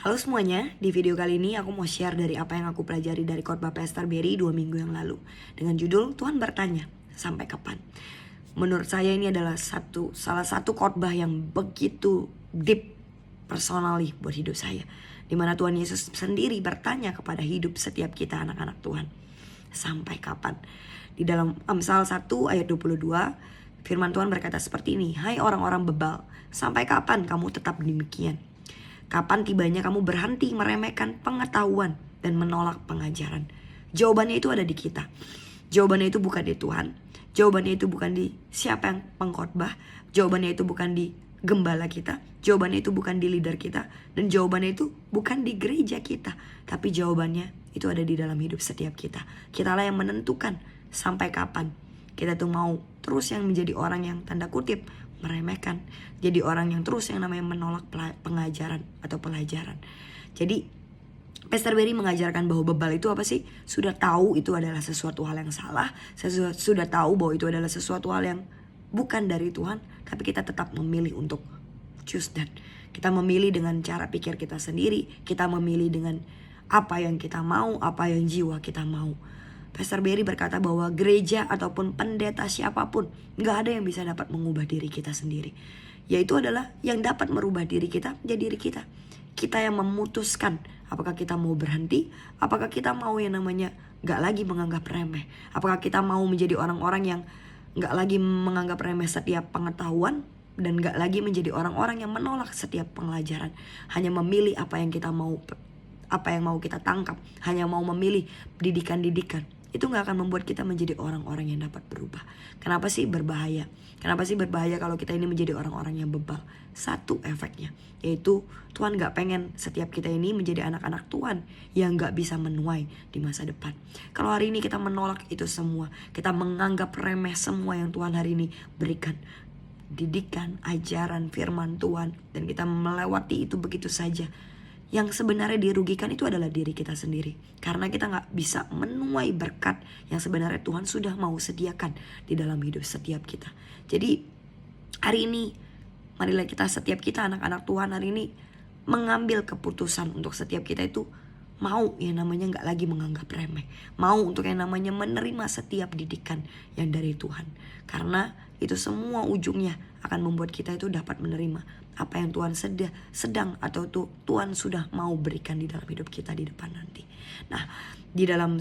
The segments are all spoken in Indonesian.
Halo semuanya, di video kali ini aku mau share dari apa yang aku pelajari dari khotbah Pastor Berry 2 minggu yang lalu. Dengan judul, Tuhan bertanya, sampai kapan? Menurut saya ini adalah salah satu khotbah yang begitu deep personally buat hidup saya. Dimana Tuhan Yesus sendiri bertanya kepada hidup setiap kita anak-anak Tuhan. Sampai kapan? Di dalam Amsal 1 ayat 22, firman Tuhan berkata seperti ini, hai orang-orang bebal, sampai kapan kamu tetap demikian? Kapan tibanya kamu berhenti meremehkan pengetahuan dan menolak pengajaran? Jawabannya itu ada di kita. Jawabannya itu bukan di Tuhan. Jawabannya itu bukan di siapa yang pengkhotbah. Jawabannya itu bukan di gembala kita. Jawabannya itu bukan di leader kita. Dan jawabannya itu bukan di gereja kita. Tapi jawabannya itu ada di dalam hidup setiap kita. Kitalah yang menentukan sampai kapan kita tuh mau terus yang menjadi orang yang tanda kutip meremehkan, jadi orang yang terus yang namanya menolak pengajaran atau pelajaran. Jadi Pastor Berry mengajarkan bahwa bebal itu apa sih? Sudah tahu itu adalah sesuatu hal yang salah, sudah tahu bahwa itu adalah sesuatu hal yang bukan dari Tuhan, tapi kita tetap memilih untuk choose that. Kita memilih dengan cara pikir kita sendiri, kita memilih dengan apa yang kita mau, apa yang jiwa kita mau. Pastor Berry berkata bahwa gereja ataupun pendeta siapapun gak ada yang bisa dapat mengubah diri kita sendiri. Yaitu adalah yang dapat merubah diri kita, ya diri kita. Kita yang memutuskan apakah kita mau berhenti, apakah kita mau yang namanya gak lagi menganggap remeh. Apakah kita mau menjadi orang-orang yang gak lagi menganggap remeh setiap pengetahuan, dan gak lagi menjadi orang-orang yang menolak setiap pelajaran. Hanya memilih apa yang kita mau, apa yang mau kita tangkap. Hanya mau memilih didikan-didikan. Itu gak akan membuat kita menjadi orang-orang yang dapat berubah. Kenapa sih berbahaya? Kenapa sih berbahaya kalau kita ini menjadi orang-orang yang bebal? Satu efeknya, yaitu Tuhan gak pengen setiap kita ini menjadi anak-anak Tuhan yang gak bisa menuai di masa depan. Kalau hari ini kita menolak itu semua, kita menganggap remeh semua yang Tuhan hari ini berikan, didikan, ajaran, firman Tuhan, dan kita melewati itu begitu saja, yang sebenarnya dirugikan itu adalah diri kita sendiri. Karena kita gak bisa menuai berkat yang sebenarnya Tuhan sudah mau sediakan di dalam hidup setiap kita. Jadi hari ini, marilah kita setiap kita anak-anak Tuhan hari ini mengambil keputusan untuk setiap kita itu mau yang namanya gak lagi menganggap remeh. Mau untuk yang namanya menerima setiap didikan yang dari Tuhan. Karena itu semua ujungnya akan membuat kita itu dapat menerima apa yang Tuhan sedang atau Tuhan sudah mau berikan di dalam hidup kita di depan nanti. Nah, di dalam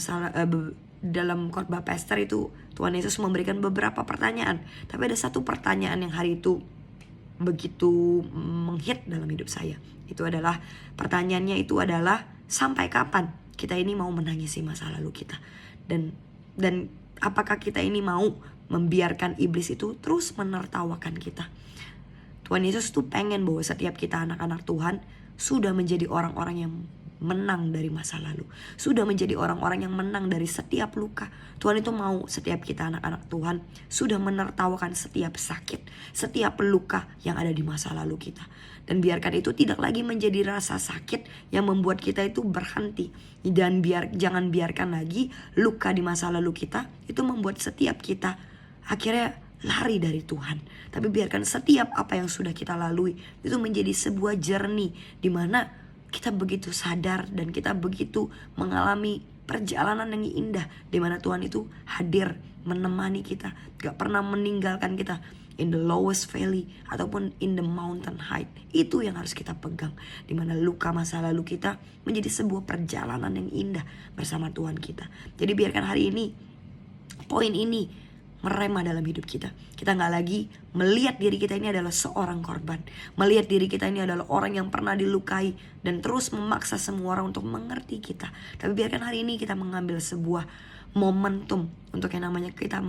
khotbah pastor itu Tuhan Yesus memberikan beberapa pertanyaan. Tapi ada satu pertanyaan yang hari itu begitu menghit dalam hidup saya. Itu adalah pertanyaannya itu adalah sampai kapan kita ini mau menangisi masa lalu kita? Dan apakah kita ini mau membiarkan iblis itu terus menertawakan kita? Tuhan Yesus tuh pengen bahwa setiap kita anak-anak Tuhan sudah menjadi orang-orang yang menang dari masa lalu. Sudah menjadi orang-orang yang menang dari setiap luka. Tuhan itu mau setiap kita anak-anak Tuhan sudah menertawakan setiap sakit, setiap luka yang ada di masa lalu kita. Dan biarkan itu tidak lagi menjadi rasa sakit yang membuat kita itu berhenti. Dan jangan biarkan lagi luka di masa lalu kita itu membuat setiap kita akhirnya lari dari Tuhan. Tapi biarkan setiap apa yang sudah kita lalui itu menjadi sebuah journey di mana kita begitu sadar dan kita begitu mengalami perjalanan yang indah di mana Tuhan itu hadir menemani kita, gak pernah meninggalkan kita in the lowest valley ataupun in the mountain height. Itu yang harus kita pegang, di mana luka masa lalu kita menjadi sebuah perjalanan yang indah bersama Tuhan kita. Jadi biarkan hari ini poin ini merema dalam hidup kita. Kita gak lagi melihat diri kita ini adalah seorang korban, melihat diri kita ini adalah orang yang pernah dilukai dan terus memaksa semua orang untuk mengerti kita. Tapi biarkan hari ini kita mengambil sebuah momentum untuk yang namanya kita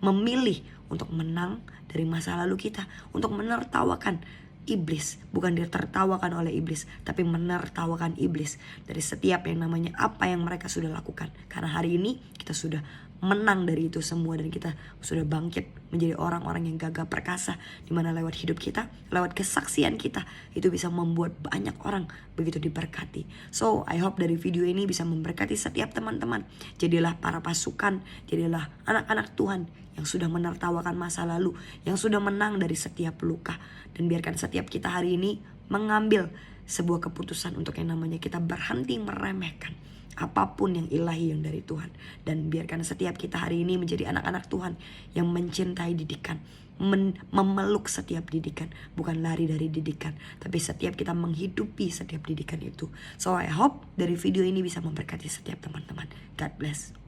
memilih untuk menang dari masa lalu kita, untuk menertawakan iblis, bukan ditertawakan oleh iblis, tapi menertawakan iblis dari setiap yang namanya apa yang mereka sudah lakukan. Karena hari ini kita sudah menang dari itu semua dan kita sudah bangkit menjadi orang-orang yang gagah perkasa, di mana lewat hidup kita, lewat kesaksian kita itu bisa membuat banyak orang begitu diberkati. So I hope dari video ini bisa memberkati setiap teman-teman. Jadilah para pasukan, jadilah anak-anak Tuhan yang sudah menertawakan masa lalu, yang sudah menang dari setiap luka. Dan biarkan setiap kita hari ini mengambil sebuah keputusan untuk yang namanya kita berhenti meremehkan apapun yang ilahi yang dari Tuhan. Dan biarkan setiap kita hari ini menjadi anak-anak Tuhan yang mencintai didikan, memeluk setiap didikan, bukan lari dari didikan, tapi setiap kita menghidupi setiap didikan itu. So I hope dari video ini bisa memberkati setiap teman-teman. God bless.